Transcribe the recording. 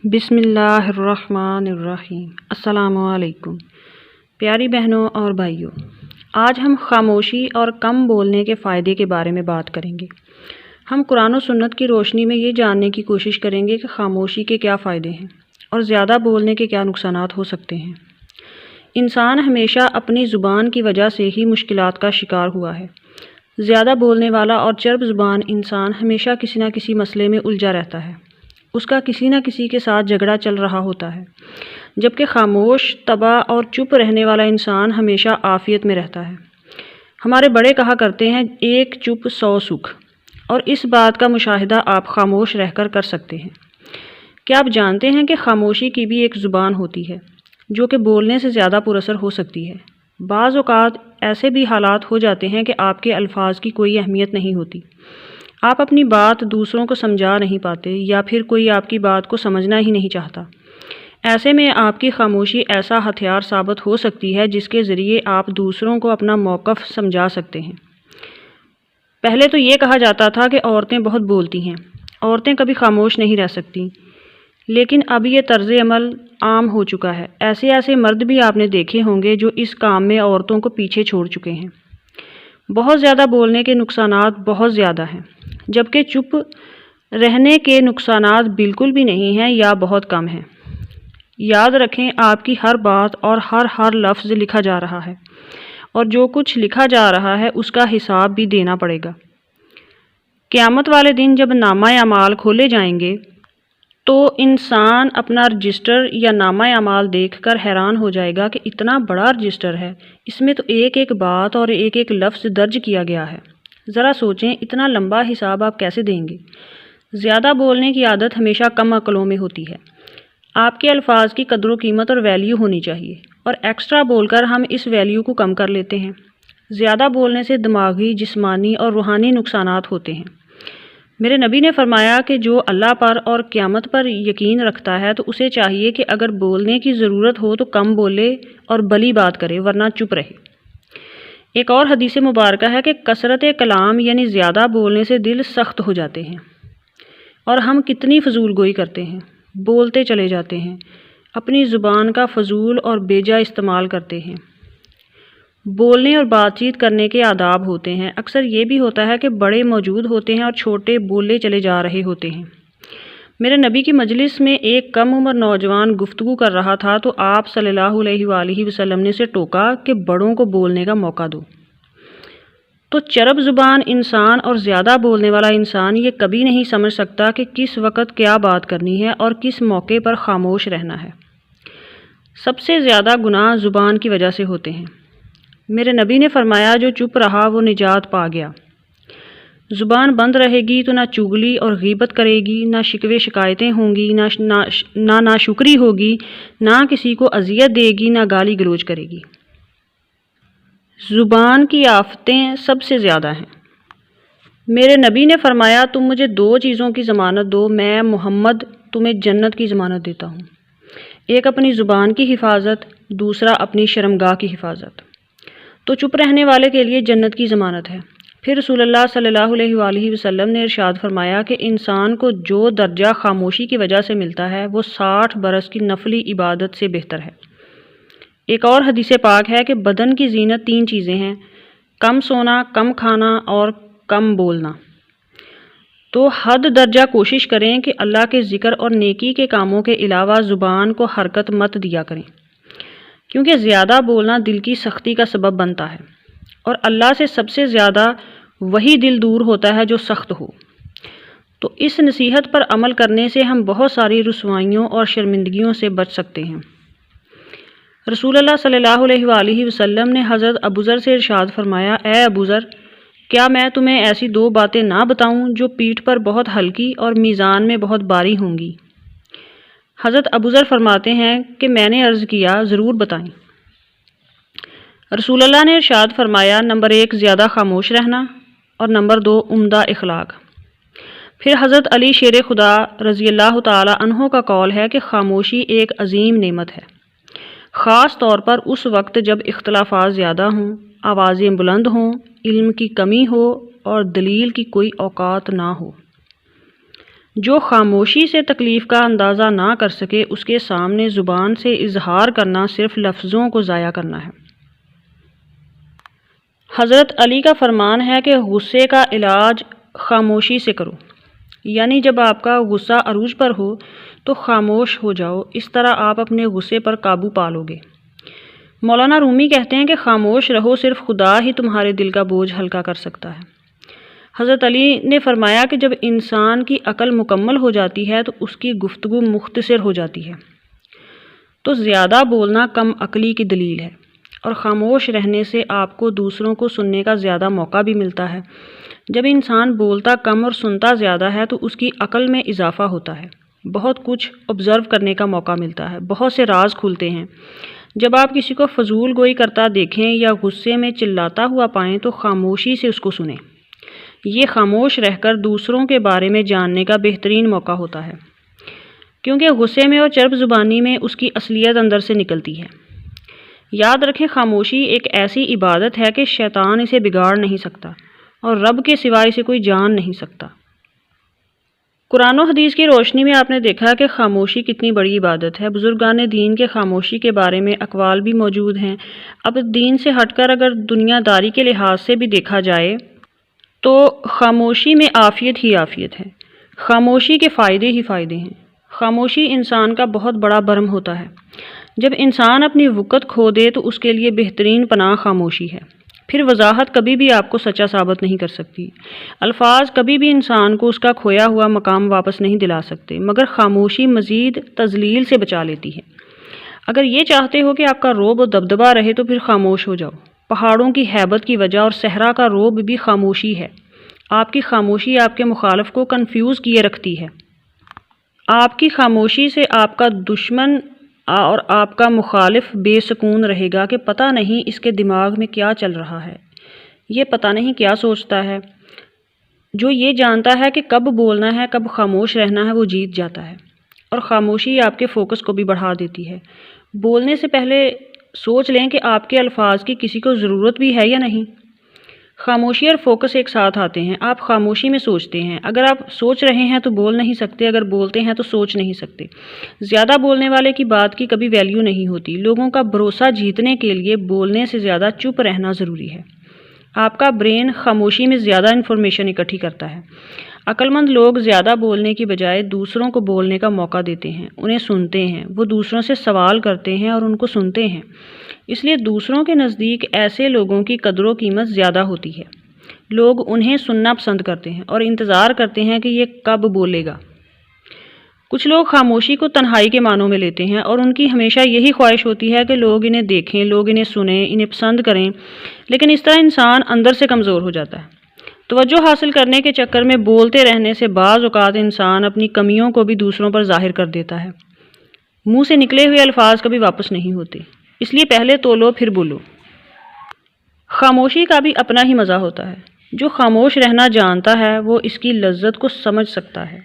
بسم اللہ الرحمن الرحیم۔ السلام علیکم پیاری بہنوں اور بھائیوں، آج ہم خاموشی اور کم بولنے کے فائدے کے بارے میں بات کریں گے۔ ہم قرآن و سنت کی روشنی میں یہ جاننے کی کوشش کریں گے کہ خاموشی کے کیا فائدے ہیں اور زیادہ بولنے کے کیا نقصانات ہو سکتے ہیں۔ انسان ہمیشہ اپنی زبان کی وجہ سے ہی مشکلات کا شکار ہوا ہے۔ زیادہ بولنے والا اور چرب زبان انسان ہمیشہ کسی نہ کسی مسئلے میں الجھا رہتا ہے، اس کا کسی نہ کسی کے ساتھ جھگڑا چل رہا ہوتا ہے، جبکہ خاموش، تباہ اور چپ رہنے والا انسان ہمیشہ عافیت میں رہتا ہے۔ ہمارے بڑے کہا کرتے ہیں، ایک چپ 100 سکھ، اور اس بات کا مشاہدہ آپ خاموش رہ کر کر سکتے ہیں۔ کیا آپ جانتے ہیں کہ خاموشی کی بھی ایک زبان ہوتی ہے جو کہ بولنے سے زیادہ پر اثر ہو سکتی ہے؟ بعض اوقات ایسے بھی حالات ہو جاتے ہیں کہ آپ کے الفاظ کی کوئی اہمیت نہیں ہوتی، آپ اپنی بات دوسروں کو سمجھا نہیں پاتے، یا پھر کوئی آپ کی بات کو سمجھنا ہی نہیں چاہتا۔ ایسے میں آپ کی خاموشی ایسا ہتھیار ثابت ہو سکتی ہے جس کے ذریعے آپ دوسروں کو اپنا موقف سمجھا سکتے ہیں۔ پہلے تو یہ کہا جاتا تھا کہ عورتیں بہت بولتی ہیں، عورتیں کبھی خاموش نہیں رہ سکتی، لیکن اب یہ طرز عمل عام ہو چکا ہے۔ ایسے مرد بھی آپ نے دیکھے ہوں گے جو اس کام میں عورتوں کو پیچھے چھوڑ چکے ہیں۔ بہت زیادہ بولنے کے نقصانات بہت زیادہ ہیں، جبکہ چپ رہنے کے نقصانات بالکل بھی نہیں ہیں یا بہت کم ہیں۔ یاد رکھیں، آپ کی ہر بات اور ہر لفظ لکھا جا رہا ہے، اور جو کچھ لکھا جا رہا ہے اس کا حساب بھی دینا پڑے گا۔ قیامت والے دن جب نامہ اعمال کھولے جائیں گے تو انسان اپنا رجسٹر یا نامہ اعمال دیکھ کر حیران ہو جائے گا کہ اتنا بڑا رجسٹر ہے، اس میں تو ایک ایک بات اور ایک ایک لفظ درج کیا گیا ہے۔ ذرا سوچیں، اتنا لمبا حساب آپ کیسے دیں گے؟ زیادہ بولنے کی عادت ہمیشہ کم عقلوں میں ہوتی ہے۔ آپ کے الفاظ کی قدر و قیمت اور ویلیو ہونی چاہیے، اور ایکسٹرا بول کر ہم اس ویلیو کو کم کر لیتے ہیں۔ زیادہ بولنے سے دماغی، جسمانی اور روحانی نقصانات ہوتے ہیں۔ میرے نبی نے فرمایا کہ جو اللہ پر اور قیامت پر یقین رکھتا ہے تو اسے چاہیے کہ اگر بولنے کی ضرورت ہو تو کم بولے اور بھلی بات کرے، ورنہ چپ رہے۔ ایک اور حدیث مبارکہ ہے کہ کثرت کلام یعنی زیادہ بولنے سے دل سخت ہو جاتے ہیں، اور ہم کتنی فضول گوئی کرتے ہیں، بولتے چلے جاتے ہیں، اپنی زبان کا فضول اور بیجا استعمال کرتے ہیں۔ بولنے اور بات چیت کرنے کے آداب ہوتے ہیں۔ اکثر یہ بھی ہوتا ہے کہ بڑے موجود ہوتے ہیں اور چھوٹے بولے چلے جا رہے ہوتے ہیں۔ میرے نبی کی مجلس میں ایک کم عمر نوجوان گفتگو کر رہا تھا تو آپ صلی اللہ علیہ وآلہ وسلم نے اسے ٹوکا کہ بڑوں کو بولنے کا موقع دو۔ تو چرب زبان انسان اور زیادہ بولنے والا انسان یہ کبھی نہیں سمجھ سکتا کہ کس وقت کیا بات کرنی ہے اور کس موقع پر خاموش رہنا ہے۔ سب سے زیادہ گناہ زبان کی وجہ سے ہوتے ہیں۔ میرے نبی نے فرمایا، جو چپ رہا وہ نجات پا گیا۔ زبان بند رہے گی تو نہ چغلی اور غیبت کرے گی، نہ شکوے شکایتیں ہوں گی، نہ ناشکری ہوگی، نہ کسی کو اذیت دے گی، نہ گالی گلوچ کرے گی۔ زبان کی آفتیں سب سے زیادہ ہیں۔ میرے نبی نے فرمایا، تم مجھے 2 چیزوں کی ضمانت دو، میں محمد تمہیں جنت کی ضمانت دیتا ہوں۔ ایک اپنی زبان کی حفاظت، دوسرا اپنی شرمگاہ کی حفاظت۔ تو چپ رہنے والے کے لیے جنت کی ضمانت ہے۔ پھر رسول اللہ صلی اللہ علیہ وآلہ وسلم نے ارشاد فرمایا کہ انسان کو جو درجہ خاموشی کی وجہ سے ملتا ہے وہ 60 برس کی نفلی عبادت سے بہتر ہے۔ ایک اور حدیث پاک ہے کہ بدن کی زینت 3 چیزیں ہیں: کم سونا، کم کھانا اور کم بولنا۔ تو حد درجہ کوشش کریں کہ اللہ کے ذکر اور نیکی کے کاموں کے علاوہ زبان کو حرکت مت دیا کریں، کیونکہ زیادہ بولنا دل کی سختی کا سبب بنتا ہے، اور اللہ سے سب سے زیادہ وہی دل دور ہوتا ہے جو سخت ہو۔ تو اس نصیحت پر عمل کرنے سے ہم بہت ساری رسوائیوں اور شرمندگیوں سے بچ سکتے ہیں۔ رسول اللہ صلی اللہ علیہ وآلہ وسلم نے حضرت ابوذر سے ارشاد فرمایا، اے ابوذر، کیا میں تمہیں ایسی 2 باتیں نہ بتاؤں جو پیٹھ پر بہت ہلکی اور میزان میں بہت بھاری ہوں گی؟ حضرت ابوذر فرماتے ہیں کہ میں نے عرض کیا، ضرور بتائیں۔ رسول اللہ نے ارشاد فرمایا، نمبر 1 زیادہ خاموش رہنا، اور نمبر 2 عمدہ اخلاق۔ پھر حضرت علی شیر خدا رضی اللہ تعالی عنہ کا قول ہے کہ خاموشی ایک عظیم نعمت ہے، خاص طور پر اس وقت جب اختلافات زیادہ ہوں، آوازیں بلند ہوں، علم کی کمی ہو اور دلیل کی کوئی اوقات نہ ہو۔ جو خاموشی سے تکلیف کا اندازہ نہ کر سکے اس کے سامنے زبان سے اظہار کرنا صرف لفظوں کو ضائع کرنا ہے۔ حضرت علی کا فرمان ہے کہ غصے کا علاج خاموشی سے کرو، یعنی جب آپ کا غصہ عروج پر ہو تو خاموش ہو جاؤ، اس طرح آپ اپنے غصے پر قابو پا لو گے۔ مولانا رومی کہتے ہیں کہ خاموش رہو، صرف خدا ہی تمہارے دل کا بوجھ ہلکا کر سکتا ہے۔ حضرت علی نے فرمایا کہ جب انسان کی عقل مکمل ہو جاتی ہے تو اس کی گفتگو مختصر ہو جاتی ہے، تو زیادہ بولنا کم عقلی کی دلیل ہے، اور خاموش رہنے سے آپ کو دوسروں کو سننے کا زیادہ موقع بھی ملتا ہے۔ جب انسان بولتا کم اور سنتا زیادہ ہے تو اس کی عقل میں اضافہ ہوتا ہے، بہت کچھ آبزرو کرنے کا موقع ملتا ہے، بہت سے راز کھلتے ہیں۔ جب آپ کسی کو فضول گوئی کرتا دیکھیں یا غصے میں چلاتا ہوا پائیں تو خاموشی سے اس کو سنیں۔ یہ خاموش رہ کر دوسروں کے بارے میں جاننے کا بہترین موقع ہوتا ہے، کیونکہ غصے میں اور چرب زبانی میں اس کی اصلیت اندر سے نکلتی ہے۔ یاد رکھیں، خاموشی ایک ایسی عبادت ہے کہ شیطان اسے بگاڑ نہیں سکتا اور رب کے سوائے اسے کوئی جان نہیں سکتا۔ قرآن و حدیث کی روشنی میں آپ نے دیکھا کہ خاموشی کتنی بڑی عبادت ہے۔ بزرگان دین کے خاموشی کے بارے میں اقوال بھی موجود ہیں۔ اب دین سے ہٹ کر اگر دنیا داری کے لحاظ سے بھی دیکھا جائے تو خاموشی میں عافیت ہی عافیت ہے، خاموشی کے فائدے ہی فائدے ہیں۔ خاموشی انسان کا بہت بڑا برم ہوتا ہے۔ جب انسان اپنی وقت کھو دے تو اس کے لیے بہترین پناہ خاموشی ہے۔ پھر وضاحت کبھی بھی آپ کو سچا ثابت نہیں کر سکتی، الفاظ کبھی بھی انسان کو اس کا کھویا ہوا مقام واپس نہیں دلا سکتے، مگر خاموشی مزید تذلیل سے بچا لیتی ہے۔ اگر یہ چاہتے ہو کہ آپ کا رعب و دبدبہ رہے تو پھر خاموش ہو جاؤ۔ پہاڑوں کی ہیبت کی وجہ اور صحرا کا رعب بھی خاموشی ہے۔ آپ کی خاموشی آپ کے مخالف کو کنفیوز کیے رکھتی ہے۔ آپ کی خاموشی سے آپ کا دشمن اور آپ کا مخالف بے سکون رہے گا کہ پتہ نہیں اس کے دماغ میں کیا چل رہا ہے، یہ پتہ نہیں کیا سوچتا ہے۔ جو یہ جانتا ہے کہ کب بولنا ہے کب خاموش رہنا ہے وہ جیت جاتا ہے، اور خاموشی آپ کے فوکس کو بھی بڑھا دیتی ہے۔ بولنے سے پہلے سوچ لیں کہ آپ کے الفاظ کی کسی کو ضرورت بھی ہے یا نہیں۔ خاموشی اور فوکس ایک ساتھ آتے ہیں۔ آپ خاموشی میں سوچتے ہیں، اگر آپ سوچ رہے ہیں تو بول نہیں سکتے، اگر بولتے ہیں تو سوچ نہیں سکتے۔ زیادہ بولنے والے کی بات کی کبھی ویلیو نہیں ہوتی۔ لوگوں کا بھروسہ جیتنے کے لیے بولنے سے زیادہ چپ رہنا ضروری ہے۔ آپ کا برین خاموشی میں زیادہ انفارمیشن اکٹھی کرتا ہے۔ عقل مند لوگ زیادہ بولنے کی بجائے دوسروں کو بولنے کا موقع دیتے ہیں، انہیں سنتے ہیں، وہ دوسروں سے سوال کرتے ہیں اور ان کو سنتے ہیں۔ اس لیے دوسروں کے نزدیک ایسے لوگوں کی قدر و قیمت زیادہ ہوتی ہے۔ لوگ انہیں سننا پسند کرتے ہیں اور انتظار کرتے ہیں کہ یہ کب بولے گا۔ کچھ لوگ خاموشی کو تنہائی کے معنوں میں لیتے ہیں اور ان کی ہمیشہ یہی خواہش ہوتی ہے کہ لوگ انہیں دیکھیں، لوگ انہیں سنیں، انہیں پسند کریں، لیکن اس طرح انسان اندر سے کمزور ہو جاتا ہے۔ توجہ حاصل کرنے کے چکر میں بولتے رہنے سے بعض اوقات انسان اپنی کمیوں کو بھی دوسروں پر ظاہر کر دیتا ہے۔ منہ سے نکلے ہوئے الفاظ کبھی واپس نہیں ہوتے، اس لیے پہلے تولو پھر بولو۔ خاموشی کا بھی اپنا ہی مزہ ہوتا ہے۔ جو خاموش رہنا جانتا ہے وہ اس کی لذت کو سمجھ سکتا ہے۔